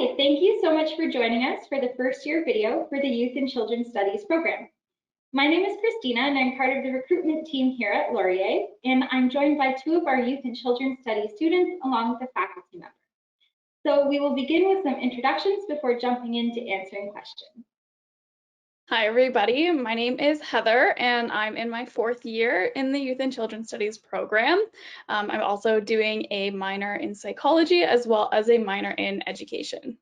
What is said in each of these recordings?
Hi, thank you so much for joining us for the first year video for the Youth and Children's Studies program. My name is Christina and I'm part of the recruitment team here at Laurier, and I'm joined by two of our Youth and Children's Studies students along with a faculty member. So we will begin with some introductions before jumping into answering questions. Hi everybody, my name is Heather and I'm in my 4th year in the Youth and Children's Studies program. I'm also doing a minor in psychology as well as a minor in education.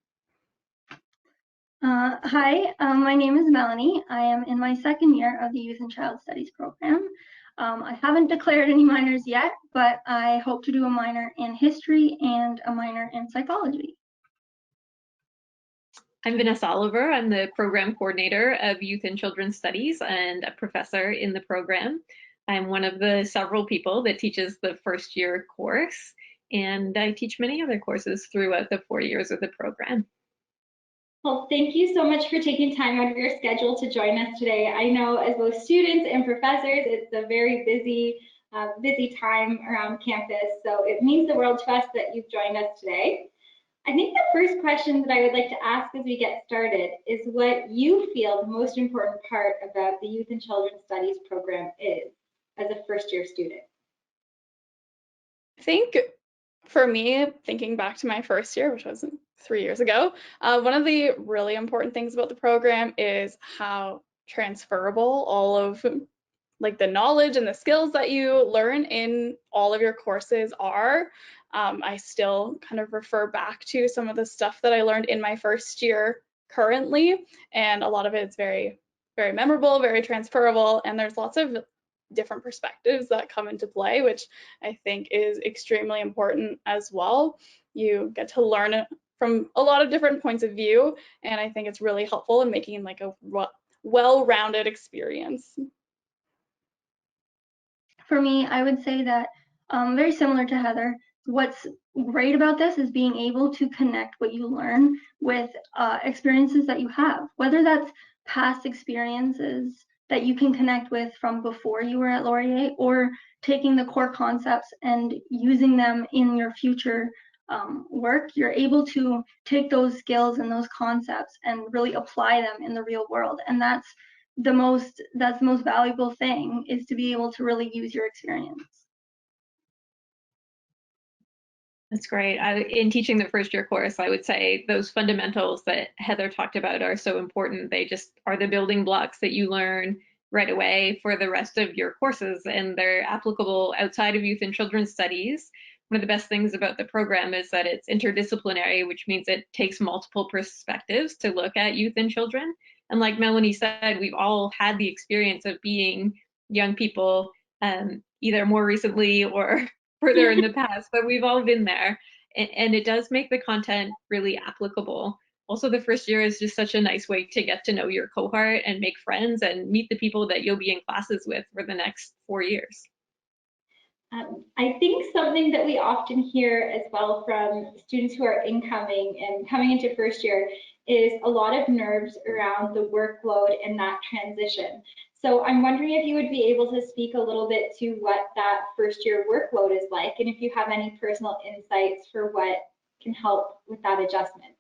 Hi, my name is Melanie. I am in my 2nd year of the Youth and Child Studies program. I haven't declared any minors yet, but I hope to do a minor in history and a minor in psychology. I'm Vanessa Oliver. I'm the program coordinator of Youth and Children's Studies and a professor in the program. I'm one of the several people that teaches the first year course, and I teach many other courses throughout the 4 years of the program. Well, thank you so much for taking time out of your schedule to join us today. I know as both students and professors, it's a very busy time around campus, so it means the world to us that you've joined us today. I think the first question that I would like to ask as we get started is what you feel the most important part about the Youth and Children's Studies program is as a first year student. I think for me, thinking back to my first year, which was 3 years ago, one of the really important things about the program is how transferable all of like the knowledge and the skills that you learn in all of your courses are. I still kind of refer back to some of the stuff that I learned in my first year currently, and a lot of it is very, very memorable, very transferable, and there's lots of different perspectives that come into play, which I think is extremely important as well. You get to learn from a lot of different points of view, and I think it's really helpful in making like a well-rounded experience. For me, I would say that very similar to Heather, what's great about this is being able to connect what you learn with experiences that you have, whether that's past experiences that you can connect with from before you were at Laurier, or taking the core concepts and using them in your future work. You're able to take those skills and those concepts and really apply them in the real world, and that's the most valuable thing, is to be able to really use your experience. That's great. In teaching the first year course, I would say those fundamentals that Heather talked about are so important. They just are the building blocks that you learn right away for the rest of your courses, and they're applicable outside of youth and children's studies. One of the best things about the program is that it's interdisciplinary, which means it takes multiple perspectives to look at youth and children. And like Melanie said, we've all had the experience of being young people, either more recently or further in the past, but we've all been there, and it does make the content really applicable. Also, the first year is just such a nice way to get to know your cohort and make friends and meet the people that you'll be in classes with for the next 4 years. I think something that we often hear as well from students who are incoming and coming into first year is a lot of nerves around the workload and that transition. So I'm wondering if you would be able to speak a little bit to what that first year workload is like, and if you have any personal insights for what can help with that adjustment.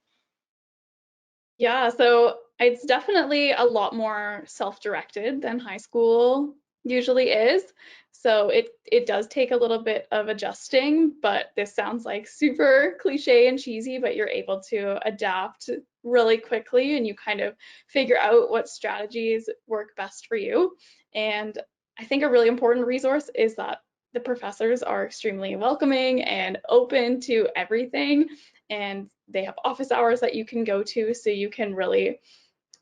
Yeah, so it's definitely a lot more self-directed than high school usually is. So it does take a little bit of adjusting, but this sounds like super cliche and cheesy, but you're able to adapt really quickly and you kind of figure out what strategies work best for you. And I think a really important resource is that the professors are extremely welcoming and open to everything, and they have office hours that you can go to, so you can really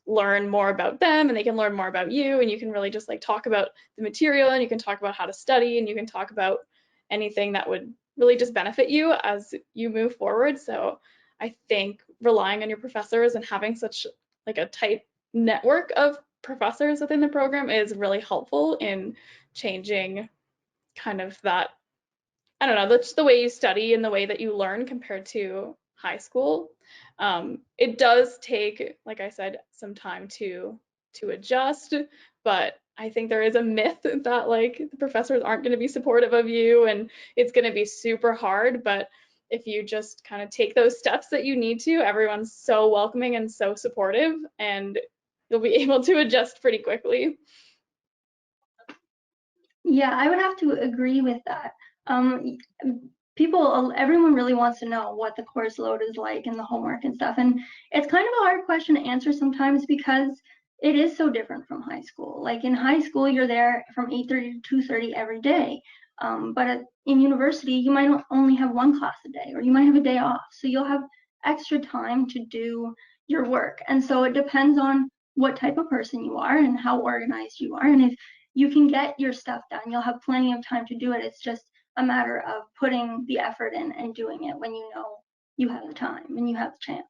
learn more about them and they can learn more about you, and you can really just like talk about the material, and you can talk about how to study, and you can talk about anything that would really just benefit you as you move forward. So I think relying on your professors and having such like a tight network of professors within the program is really helpful in changing kind of that, I don't know, that's the way you study and the way that you learn compared to high school. It does take, like I said, some time to adjust, but I think there is a myth that like the professors aren't going to be supportive of you and it's going to be super hard, but if you just kind of take those steps that you need to, everyone's so welcoming and so supportive, and you'll be able to adjust pretty quickly. Yeah, I would have to agree with that. Everyone really wants to know what the course load is like and the homework and stuff. And it's kind of a hard question to answer sometimes because it is so different from high school. Like in high school, you're there from 8:30 to 2:30 every day. In university, you might only have one class a day, or you might have a day off. So you'll have extra time to do your work. And so it depends on what type of person you are and how organized you are. And if you can get your stuff done, you'll have plenty of time to do it. It's just a matter of putting the effort in and doing it when you know you have the time and you have the chance.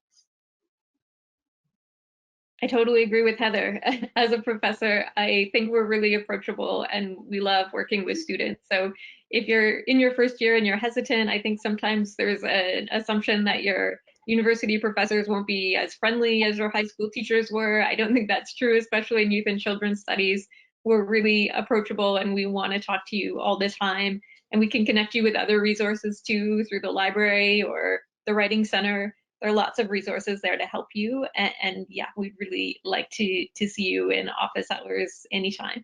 I totally agree with Heather. As a professor, I think we're really approachable and we love working with students. So if you're in your first year and you're hesitant, I think sometimes there's an assumption that your university professors won't be as friendly as your high school teachers were. I don't think that's true, especially in youth and children's studies. We're really approachable and we want to talk to you all the time. And we can connect you with other resources too, through the library or the writing center. There are lots of resources there to help you. And yeah, we'd really like to see you in office hours anytime.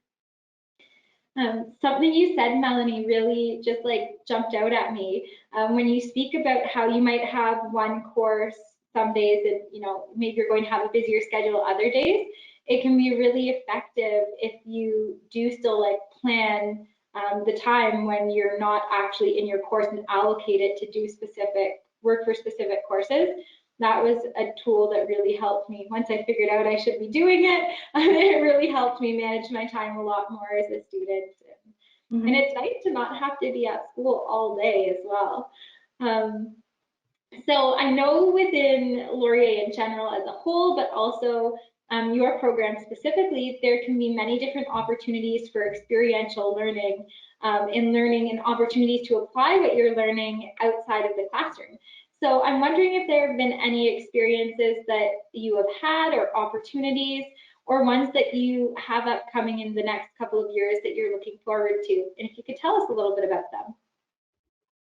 Something you said, Melanie, really just like jumped out at me. When you speak about how you might have one course some days and, you know, maybe you're going to have a busier schedule other days, it can be really effective if you do still like plan the time when you're not actually in your course and allocate it to do specific work for specific courses. That was a tool that really helped me. Once I figured out I should be doing it, it really helped me manage my time a lot more as a student. And it's nice to not have to be at school all day as well. So I know within Laurier in general as a whole, but also your program specifically, there can be many different opportunities for experiential learning in learning and opportunities to apply what you're learning outside of the classroom. So I'm wondering if there have been any experiences that you have had or opportunities or ones that you have upcoming in the next couple of years that you're looking forward to. And if you could tell us a little bit about them.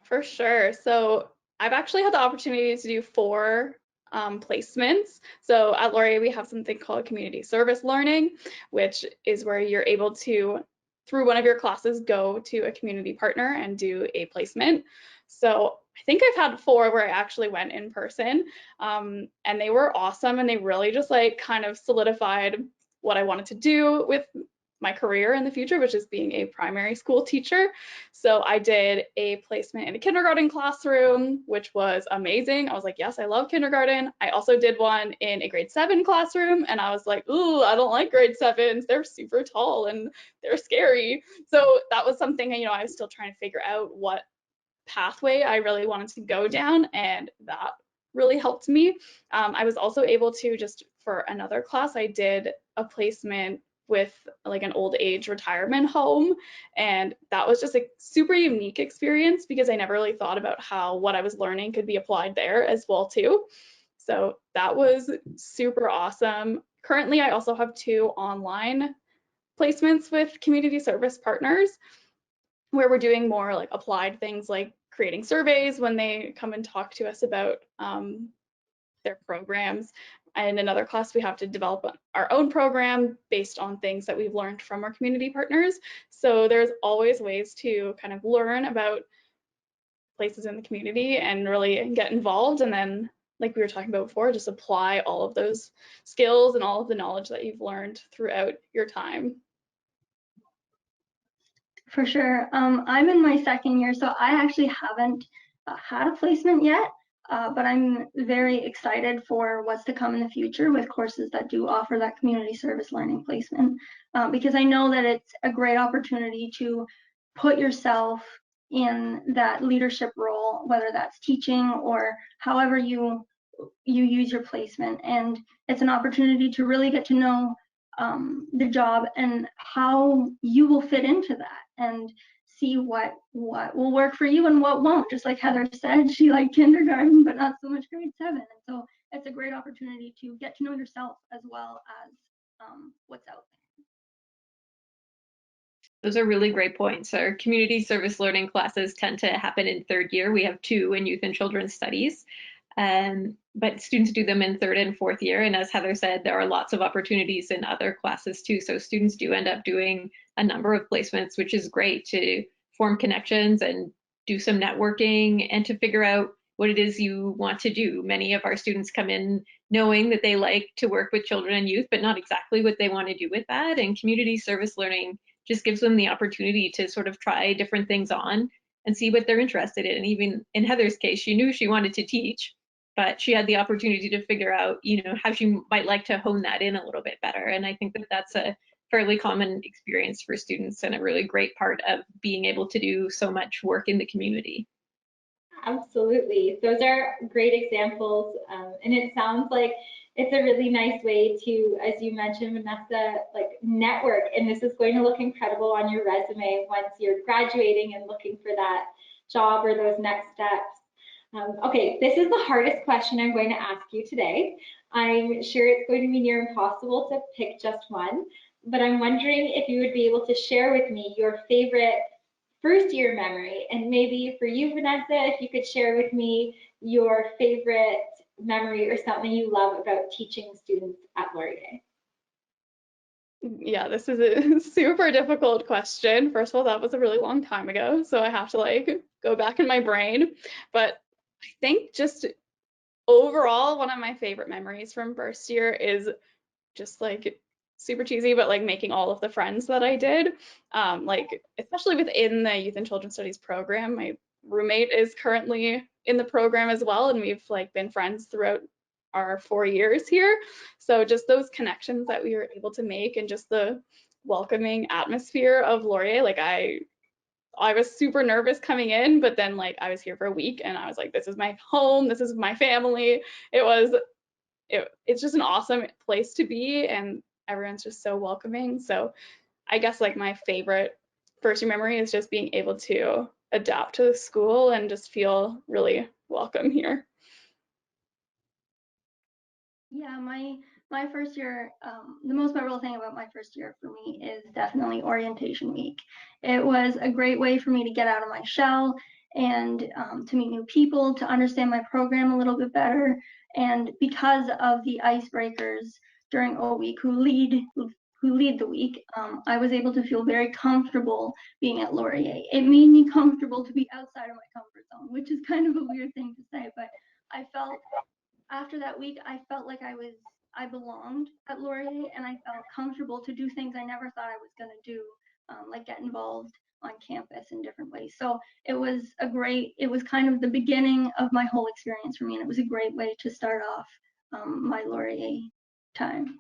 For sure. So I've actually had the opportunity to do 4 placements. So at Laurier, we have something called community service learning, which is where you're able to, through one of your classes, go to a community partner and do a placement. So I think I've had 4 where I actually went in person, and they were awesome, and they really just like kind of solidified what I wanted to do with my career in the future, which is being a primary school teacher. So I did a placement in a kindergarten classroom, which was amazing. I was like, yes, I love kindergarten. I also did one in a grade 7 classroom, and I was like, ooh, I don't like grade 7s. They're super tall and they're scary. So that was something, you know, I was still trying to figure out what pathway I really wanted to go down, and that really helped me. I was also able to, just for another class, I did a placement with like an old age retirement home, and that was just a super unique experience because I never really thought about how what I was learning could be applied there as well too. So that was super awesome. Currently, I also have 2 online placements with community service partners where we're doing more like applied things like creating surveys when they come and talk to us about their programs. In another class, we have to develop our own program based on things that we've learned from our community partners. So there's always ways to kind of learn about places in the community and really get involved. And then, like we were talking about before, just apply all of those skills and all of the knowledge that you've learned throughout your time. For sure. I'm in my 2nd year, so I actually haven't had a placement yet. But I'm very excited for what's to come in the future with courses that do offer that community service learning placement, because I know that it's a great opportunity to put yourself in that leadership role, whether that's teaching or however you use your placement. And it's an opportunity to really get to know the job and how you will fit into that and see what will work for you and what won't. Just like Heather said, she liked kindergarten, but not so much grade 7. And so it's a great opportunity to get to know yourself as well as what's out there. Those are really great points. Our community service learning classes tend to happen in third year. We have 2 in youth and children's studies, but students do them in third and fourth year. And as Heather said, there are lots of opportunities in other classes too. So students do end up doing a number of placements, which is great to form connections and do some networking and to figure out what it is you want to do. Many of our students come in knowing that they like to work with children and youth, but not exactly what they want to do with that. And community service learning just gives them the opportunity to sort of try different things on and see what they're interested in. And even in Heather's case, she knew she wanted to teach, but she had the opportunity to figure out, how she might like to hone that in a little bit better. And I think that that's a fairly common experience for students and a really great part of being able to do so much work in the community. Absolutely. Those are great examples. And it sounds like it's a really nice way to, as you mentioned, Vanessa, like network. And this is going to look incredible on your resume once you're graduating and looking for that job or those next steps. Okay, this is the hardest question I'm going to ask you today. I'm sure it's going to be near impossible to pick just one, but I'm wondering if you would be able to share with me your favorite first year memory, and maybe for you, Vanessa, if you could share with me your favorite memory or something you love about teaching students at Laurier. Yeah, this is a super difficult question. First of all, that was a really long time ago, so I have to go back in my brain. But I think just overall, one of my favorite memories from first year is just super cheesy, but making all of the friends that I did. Especially within the Youth and Children's Studies program. My roommate is currently in the program as well, and we've been friends throughout our 4 years here. So just those connections that we were able to make and just the welcoming atmosphere of Laurier, I was super nervous coming in, but then I was here for a week and I was like, this is my home, this is my family. It's just an awesome place to be, and everyone's just so welcoming. So I guess my favorite first year memory is just being able to adapt to the school and just feel really welcome here. Yeah, my first year, the most memorable thing about my first year for me is definitely orientation week. It was a great way for me to get out of my shell and to meet new people, to understand my program a little bit better. And because of the icebreakers during O Week who lead the week, I was able to feel very comfortable being at Laurier. It made me comfortable to be outside of my comfort zone, which is kind of a weird thing to say, but I felt after that week, I felt like I belonged at Laurier, and I felt comfortable to do things I never thought I was going to do, like get involved on campus in different ways. So it was kind of the beginning of my whole experience for me, and it was a great way to start off my Laurier time.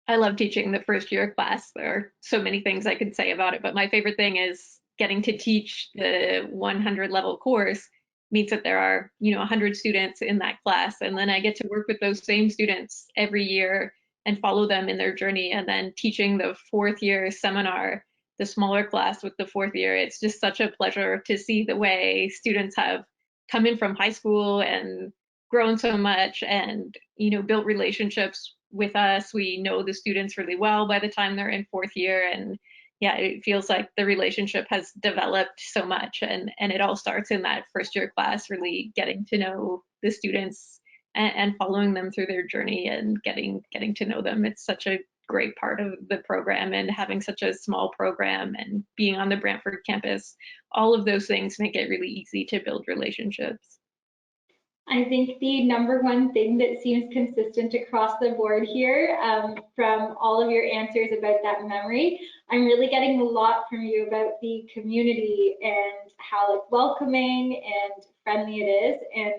I love teaching the first year class. There are so many things I could say about it, but my favorite thing is getting to teach the 100 level course means that there are 100 students in that class, and then I get to work with those same students every year and follow them in their journey. And then teaching the fourth year seminar, the smaller class with the fourth year, it's just such a pleasure to see the way students have come in from high school and grown so much and built relationships with us. We know the students really well by the time they're in fourth year, and yeah, it feels like the relationship has developed so much, and it all starts in that first year class, really getting to know the students and following them through their journey and getting to know them. It's such a great part of the program, and having such a small program and being on the Brantford campus, all of those things make it really easy to build relationships. I think the number one thing that seems consistent across the board here, from all of your answers about that memory, I'm really getting a lot from you about the community and how welcoming and friendly it is. And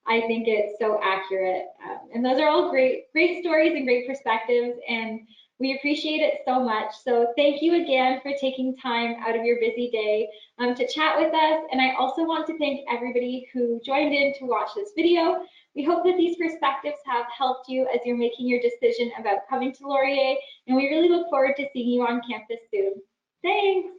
I think it's so accurate. And those are all great stories and great perspectives. And we appreciate it so much. So thank you again for taking time out of your busy day to chat with us. And I also want to thank everybody who joined in to watch this video. We hope that these perspectives have helped you as you're making your decision about coming to Laurier. And we really look forward to seeing you on campus soon. Thanks.